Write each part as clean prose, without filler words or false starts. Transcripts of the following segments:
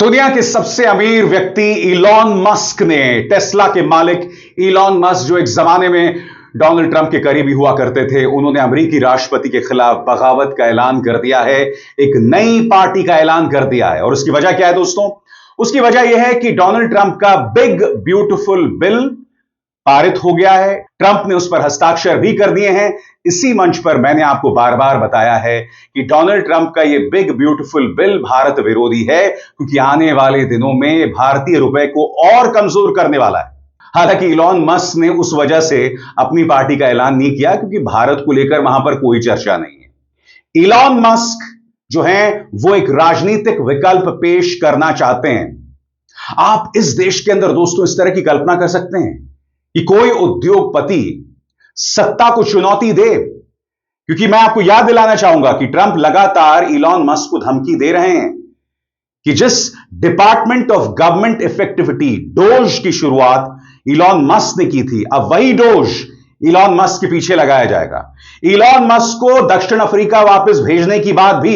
दुनिया के सबसे अमीर व्यक्ति इलॉन मस्क ने, टेस्ला के मालिक इलॉन मस्क जो एक जमाने में डोनाल्ड ट्रंप के करीबी हुआ करते थे, उन्होंने अमेरिकी राष्ट्रपति के खिलाफ बगावत का ऐलान कर दिया है। एक नई पार्टी का ऐलान कर दिया है। और उसकी वजह क्या है दोस्तों? उसकी वजह यह है कि डोनाल्ड ट्रंप का बिग ब्यूटीफुल बिल पारित हो गया है। ट्रंप ने उस पर हस्ताक्षर भी कर दिए हैं। इसी मंच पर मैंने आपको बार बार बताया है कि डोनाल्ड ट्रंप का यह बिग ब्यूटीफुल बिल भारत विरोधी है, क्योंकि आने वाले दिनों में भारतीय रुपए को और कमजोर करने वाला है। हालांकि इलॉन मस्क ने उस वजह से अपनी पार्टी का ऐलान नहीं किया, क्योंकि भारत को लेकर वहां पर कोई चर्चा नहीं है। इलॉन मस्क जो है वो एक राजनीतिक विकल्प पेश करना चाहते हैं। आप इस देश के अंदर दोस्तों इस तरह की कल्पना कर सकते हैं कि कोई उद्योगपति सत्ता को चुनौती दे? क्योंकि मैं आपको याद दिलाना चाहूंगा कि ट्रंप लगातार इलॉन मस्क को धमकी दे रहे हैं कि जिस department of government effectivity dose की शुरुआत इलॉन मस्क ने की थी, अब वही डोज इलॉन मस्क के पीछे लगाया जाएगा। इलॉन मस्क को दक्षिण अफ्रीका वापस भेजने की बात भी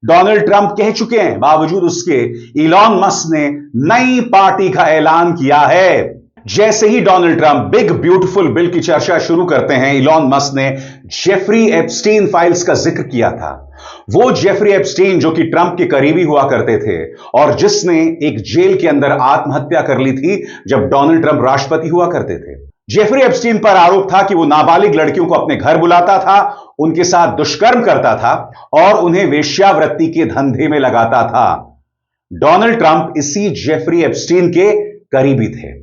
डोनाल्ड ट्रंप कह चुके हैं। बावजूद उसके इलॉन मस्क ने नई पार्टी का ऐलान किया है। जैसे ही Donald Trump big beautiful bill की चर्चा शुरू करते हैं, इलॉन मस्क ने जेफरी एप्स्टीन फाइल्स का जिक्र किया था। वो जेफरी एप्स्टीन जो कि ट्रंप के करीबी हुआ करते थे और जिसने एक जेल के अंदर आत्महत्या कर ली थी जब डोनाल्ड ट्रंप राष्ट्रपति हुआ करते थे। जेफरी एप्स्टीन पर आरोप था कि वो नाबालिग लड़कियों को अपने घर बुलाता था, उनके साथ दुष्कर्म करता था और उन्हें वेश्यावृत्ति के धंधे में लगाता था। डोनाल्ड ट्रंप इसी जेफरी एप्स्टीन के करीबी थे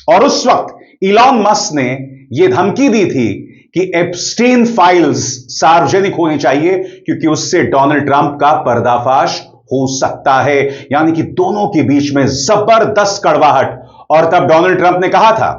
और उस वक्त इलॉन मस्क ने यह धमकी दी थी कि एप्स्टीन फाइल्स सार्वजनिक होनी चाहिए, क्योंकि उससे डोनाल्ड ट्रंप का पर्दाफाश हो सकता है। यानी कि दोनों के बीच में जबरदस्त कड़वाहट। और तब डोनाल्ड ट्रंप ने कहा था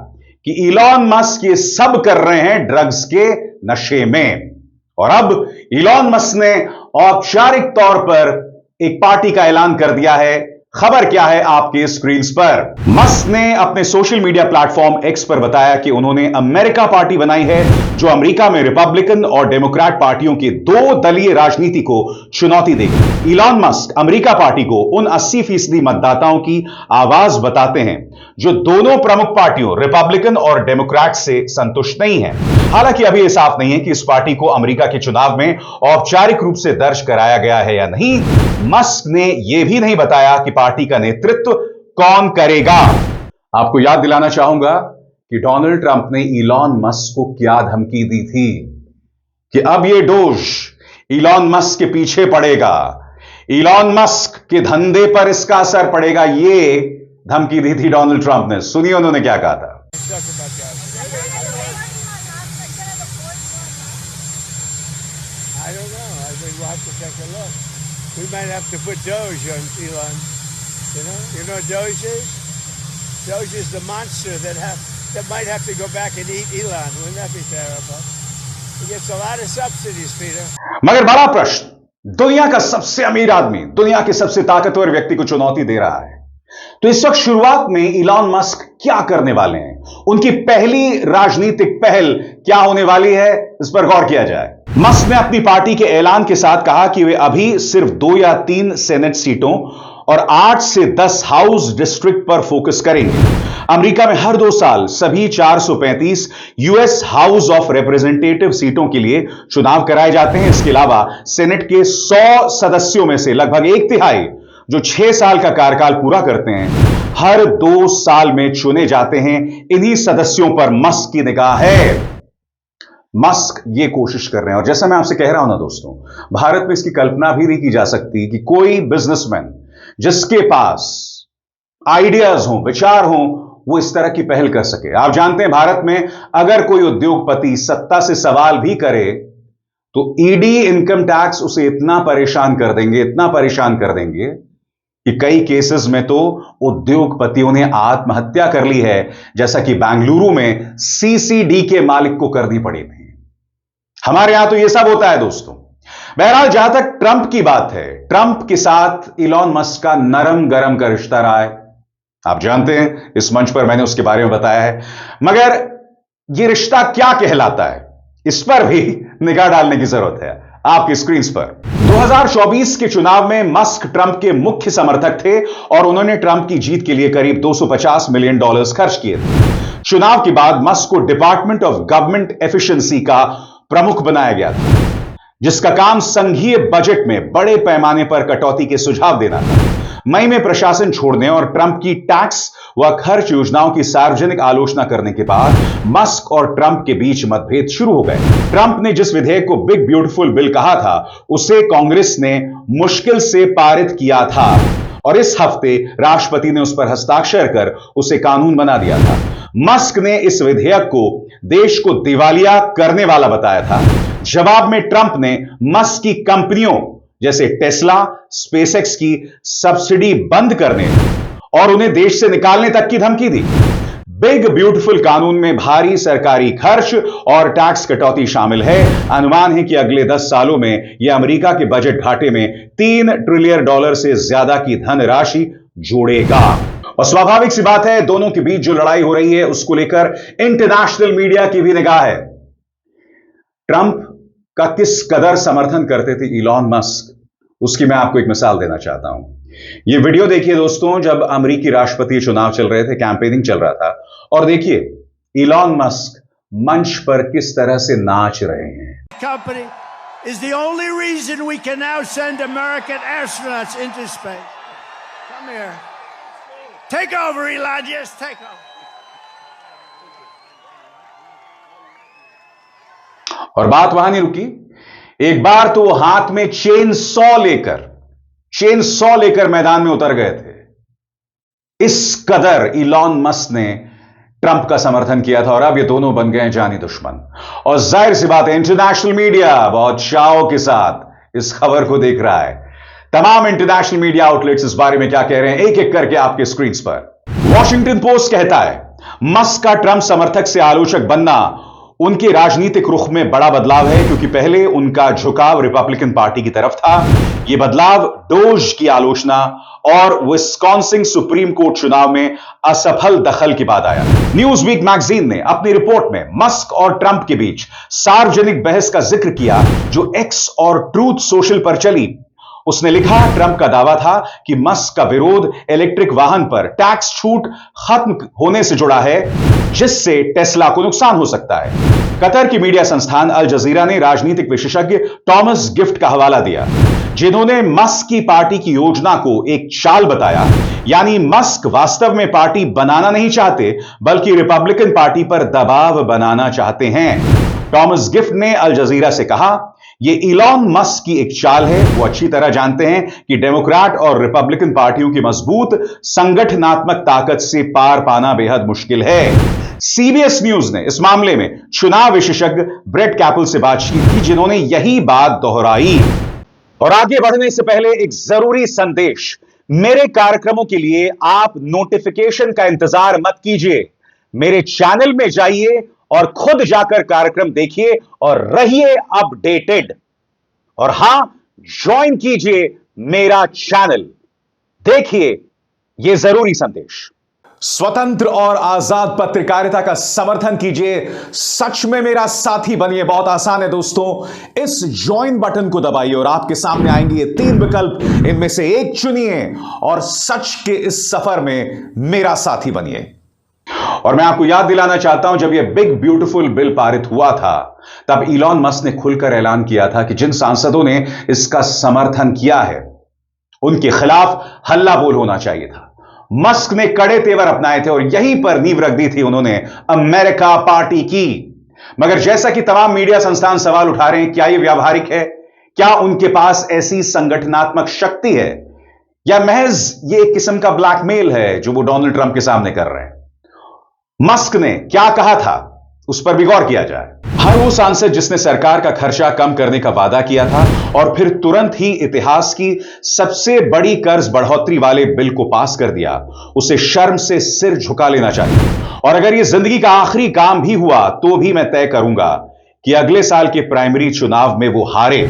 कि इलॉन मस्क ये सब कर रहे हैं ड्रग्स के नशे में। और अब इलॉन मस्क ने औपचारिक तौर पर एक पार्टी का ऐलान कर दिया है। खबर क्या है आपके स्क्रीन पर? मस्क ने अपने सोशल मीडिया प्लेटफॉर्म एक्स पर बताया कि उन्होंने अमेरिका पार्टी बनाई है, जो अमेरिका में रिपब्लिकन और डेमोक्रेट पार्टियों की दो दलीय राजनीति को चुनौती देगी। इलॉन मस्क अमेरिका पार्टी को उन 80% मतदाताओं की आवाज बताते हैं जो दोनों प्रमुख पार्टियों रिपब्लिकन और डेमोक्रेट से संतुष्ट नहीं है। हालांकि अभी यह साफ नहीं है कि इस पार्टी को अमेरिका के चुनाव में औपचारिक रूप से दर्ज कराया गया है या नहीं। मस्क ने यह भी नहीं बताया कि पार्टी का नेतृत्व कौन करेगा। आपको याद दिलाना चाहूंगा कि डोनाल्ड ट्रंप ने इलॉन मस्क को क्या धमकी दी थी कि अब यह डोज इलॉन मस्क के पीछे पड़ेगा, इलॉन मस्क के धंधे पर इसका असर पड़ेगा। यह धमकी दी थी डोनाल्ड ट्रंप ने। सुनिए उन्होंने क्या कहा था। I don't know. I think we'll have to take a look. We might have to put Doge on Elon. You know what Doge is? Doge is the monster that might have to go back and eat Elon. Wouldn't that be terrible? He gets a lot of subsidies, Peter. मगर बड़ा प्रश्न, दुनिया का सबसे अमीर आदमी दुनिया के सबसे ताकतवर व्यक्ति को चुनौती दे रहा है, तो इस वक्त शुरुआत में इलॉन मस्क क्या करने वाले हैं? उनकी पहली राजनीतिक पहल क्या होने वाली है, इस पर गौर किया जाए। मस्क ने अपनी पार्टी के ऐलान के साथ कहा कि वे अभी सिर्फ 2 या 3 सेनेट सीटों और 8 से 10 हाउस डिस्ट्रिक्ट पर फोकस करेंगे। अमेरिका में हर 2 साल सभी 435 यूएस हाउस ऑफ रिप्रेजेंटेटिव सीटों के लिए चुनाव कराए जाते हैं। इसके अलावा सेनेट के 100 सदस्यों में से लगभग 1/3 जो 6 साल का कार्यकाल पूरा करते हैं, हर 2 साल में चुने जाते हैं। इन्हीं सदस्यों पर मस्क की निगाह है। मस्क ये कोशिश कर रहे हैं, और जैसा मैं आपसे कह रहा हूं ना दोस्तों, भारत में इसकी कल्पना भी नहीं की जा सकती कि कोई बिजनेसमैन जिसके पास आइडियाज हो, विचार हो, वो इस तरह की पहल कर सके। आप जानते हैं भारत में अगर कोई उद्योगपति सत्ता से सवाल भी करे तो ईडी इनकम टैक्स उसे इतना परेशान कर देंगे, इतना परेशान कर देंगे कि कई केसेस में तो उद्योगपतियों ने आत्महत्या कर ली है, जैसा कि बेंगलुरु में सीसीडी के मालिक को करनी पड़ी थी। हमारे यहां तो यह सब होता है दोस्तों। बहरहाल जहां तक ट्रंप की बात है, ट्रंप के साथ इलॉन मस्क का नरम गरम का रिश्ता रहा है। आप जानते हैं इस मंच पर मैंने उसके बारे में बताया है। मगर यह रिश्ता क्या कहलाता है, इस पर भी निगाह डालने की जरूरत है। आपकी स्क्रीन पर। 2024 के चुनाव में मस्क ट्रंप के मुख्य समर्थक थे और उन्होंने ट्रंप की जीत के लिए करीब $250 मिलियन खर्च किए थे। चुनाव के बाद मस्क को डिपार्टमेंट ऑफ गवर्नमेंट एफिशिएंसी का प्रमुख बनाया गया था, जिसका काम संघीय बजट में बड़े पैमाने पर कटौती के सुझाव देना था। मई में प्रशासन छोड़ने और ट्रंप की टैक्स व खर्च योजनाओं की सार्वजनिक आलोचना करने के बाद मस्क और ट्रंप के बीच मतभेद शुरू हो गए। ट्रंप ने जिस विधेयक को बिग ब्यूटीफुल बिल कहा था, उसे कांग्रेस ने मुश्किल से पारित किया था और इस हफ्ते राष्ट्रपति ने उस पर हस्ताक्षर कर उसे कानून बना दिया था। मस्क ने इस विधेयक को देश को दिवालिया करने वाला बताया था। जवाब में ट्रंप ने मस्क की कंपनियों जैसे टेस्ला, स्पेसएक्स की सब्सिडी बंद करने और उन्हें देश से निकालने तक की धमकी दी। बिग ब्यूटीफुल कानून में भारी सरकारी खर्च और टैक्स कटौती शामिल है। अनुमान है कि अगले 10 सालों में यह अमेरिका के बजट घाटे में $3 ट्रिलियन से ज्यादा की धनराशि जोड़ेगा। और स्वाभाविक सी बात है, दोनों के बीच जो लड़ाई हो रही है उसको लेकर इंटरनेशनल मीडिया की भी निगाह है। ट्रंप का किस कदर समर्थन करते थे इलॉन मस्क, उसकी मैं आपको एक मिसाल देना चाहता हूं। यह वीडियो देखिए दोस्तों, जब अमेरिकी राष्ट्रपति चुनाव चल रहे थे, कैंपेनिंग चल रहा था, और देखिए इलॉन मस्क मंच पर किस तरह से नाच रहे हैं। Company is the only reason we can now send American astronauts into space. Come here. Take over, Elon. Just take over. और बात वहां नहीं रुकी। एक बार तो वो हाथ में चेन सॉ लेकर मैदान में उतर गए थे। इस कदर इलॉन मस्क ने ट्रंप का समर्थन किया था और अब ये दोनों बन गए जानी दुश्मन। और जाहिर सी बात है, इंटरनेशनल मीडिया बहुत चाव के साथ इस खबर को देख रहा है। तमाम इंटरनेशनल मीडिया आउटलेट्स इस बारे में क्या कह रहे हैं, एक एक करके आपके स्क्रीन पर। वॉशिंगटन पोस्ट कहता है, मस्क का ट्रंप समर्थक से आलोचक बनना उनके राजनीतिक रुख में बड़ा बदलाव है, क्योंकि पहले उनका झुकाव रिपब्लिकन पार्टी की तरफ था। यह बदलाव डोज की आलोचना और विस्कॉन्सिन सुप्रीम कोर्ट चुनाव में असफल दखल के बाद आया। न्यूज वीक मैगजीन ने अपनी रिपोर्ट में मस्क और ट्रंप के बीच सार्वजनिक बहस का जिक्र किया, जो एक्स और ट्रूथ सोशल पर चली। उसने लिखा, ट्रंप का दावा था कि मस्क का विरोध इलेक्ट्रिक वाहन पर टैक्स छूट खत्म होने से जुड़ा है, जिससे टेस्ला को नुकसान हो सकता है। कतर की मीडिया संस्थान अल जजीरा ने राजनीतिक विशेषज्ञ टॉमस गिफ्ट का हवाला दिया, जिन्होंने मस्क की पार्टी की योजना को एक चाल बताया। यानी मस्क वास्तव में पार्टी बनाना नहीं चाहते, बल्कि रिपब्लिकन पार्टी पर दबाव बनाना चाहते हैं। टॉमस गिफ्ट ने अल जजीरा से कहा, यह इलॉन मस्क की एक चाल है। वो अच्छी तरह जानते हैं कि डेमोक्रेट और रिपब्लिकन पार्टियों की मजबूत संगठनात्मक ताकत से पार पाना बेहद मुश्किल है। सीबीएस न्यूज ने इस मामले में चुनाव विशेषज्ञ ब्रेट कैपल से बातचीत की, जिन्होंने यही बात दोहराई। और आगे बढ़ने से पहले एक जरूरी संदेश, मेरे कार्यक्रमों के लिए आप नोटिफिकेशन का इंतजार मत कीजिए। मेरे चैनल में जाइए और खुद जाकर कार्यक्रम देखिए और रहिए अपडेटेड। और हां, ज्वाइन कीजिए मेरा चैनल। देखिए यह जरूरी संदेश। स्वतंत्र और आजाद पत्रकारिता का समर्थन कीजिए, सच में मेरा साथी बनिए। बहुत आसान है दोस्तों, इस ज्वाइन बटन को दबाइए और आपके सामने आएंगे ये 3 विकल्प। इनमें से एक चुनिए और सच के इस सफर में मेरा साथी बनिए। और मैं आपको याद दिलाना चाहता हूं, जब यह बिग ब्यूटीफुल बिल पारित हुआ था, तब इलॉन मस्क ने खुलकर ऐलान किया था कि जिन सांसदों ने इसका समर्थन किया है, उनके खिलाफ हल्ला बोल होना चाहिए था। मस्क ने कड़े तेवर अपनाए थे और यहीं पर नींव रख दी थी उन्होंने अमेरिका पार्टी की। मगर जैसा कि तमाम मीडिया संस्थान सवाल उठा रहे हैं, क्या यह व्यावहारिक है? क्या उनके पास ऐसी संगठनात्मक शक्ति है, या महज यह एक किस्म का ब्लैकमेल है जो वो डोनाल्ड ट्रंप के सामने कर रहे हैं? मस्क ने क्या कहा था, उस पर भी गौर किया जाए। हर वो सांसद जिसने सरकार का खर्चा कम करने का वादा किया था और फिर तुरंत ही इतिहास की सबसे बड़ी कर्ज बढ़ोतरी वाले बिल को पास कर दिया, उसे शर्म से सिर झुका लेना चाहिए। और अगर यह जिंदगी का आखिरी काम भी हुआ, तो भी मैं तय करूंगा कि अगले साल के प्राइमरी चुनाव में वो हारे।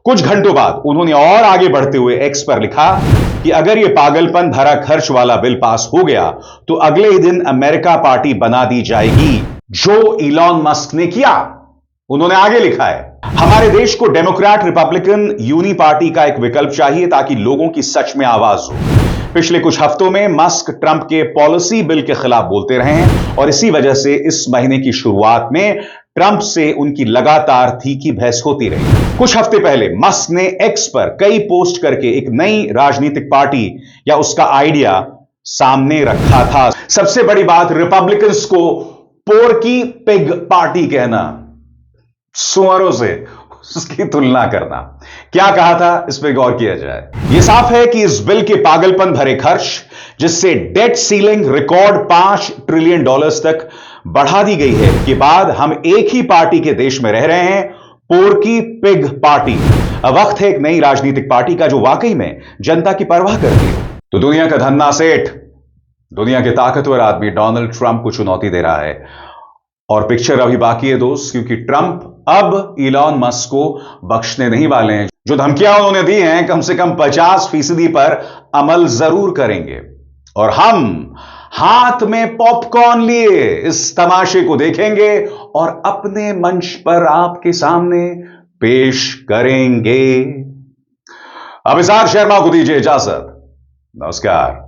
कुछ घंटों बाद उन्होंने और आगे बढ़ते हुए एक्स पर लिखा कि अगर यह पागलपन भरा खर्च वाला बिल पास हो गया, तो अगले ही दिन अमेरिका पार्टी बना दी जाएगी, जो इलॉन मस्क ने किया। उन्होंने आगे लिखा है, हमारे देश को डेमोक्रेट रिपब्लिकन यूनी पार्टी का एक विकल्प चाहिए ताकि लोगों की सच में आवाज हो। पिछले कुछ हफ्तों में मस्क ट्रंप के पॉलिसी बिल के खिलाफ बोलते रहे हैं और इसी वजह से इस महीने की शुरुआत में ट्रंप से उनकी लगातार तीखी बहस होती रही। कुछ हफ्ते पहले मस्क ने एक्स पर कई पोस्ट करके एक नई राजनीतिक पार्टी या उसका आइडिया सामने रखा था। सबसे बड़ी बात, रिपब्लिकन्स को पोर्की पिग पार्टी कहना, सुअरों से उसकी तुलना करना। क्या कहा था, इस पर गौर किया जाए। यह साफ है कि इस बिल के पागलपन भरे खर्च, जिससे डेट सीलिंग रिकॉर्ड $5 ट्रिलियन तक बढ़ा दी गई है, के बाद हम एक ही पार्टी के देश में रह रहे हैं, पोर्की पिग पार्टी। अब वक्त है एक नई राजनीतिक पार्टी का जो वाकई में जनता की परवाह करती हो। तो दुनिया का धन्ना सेठ, दुनिया के ताकतवर आदमी डोनाल्ड ट्रंप को चुनौती दे रहा है। और पिक्चर अभी बाकी है दोस्त, क्योंकि ट्रंप अब इलॉन मस्क को बख्शने नहीं वाले हैं। जो धमकियां उन्होंने दी हैं, कम से कम 50% पर अमल जरूर करेंगे। और हम हाथ में पॉपकॉर्न लिए इस तमाशे को देखेंगे और अपने मंच पर आपके सामने पेश करेंगे। अभिसार शर्मा को दीजिए इजाजत। नमस्कार।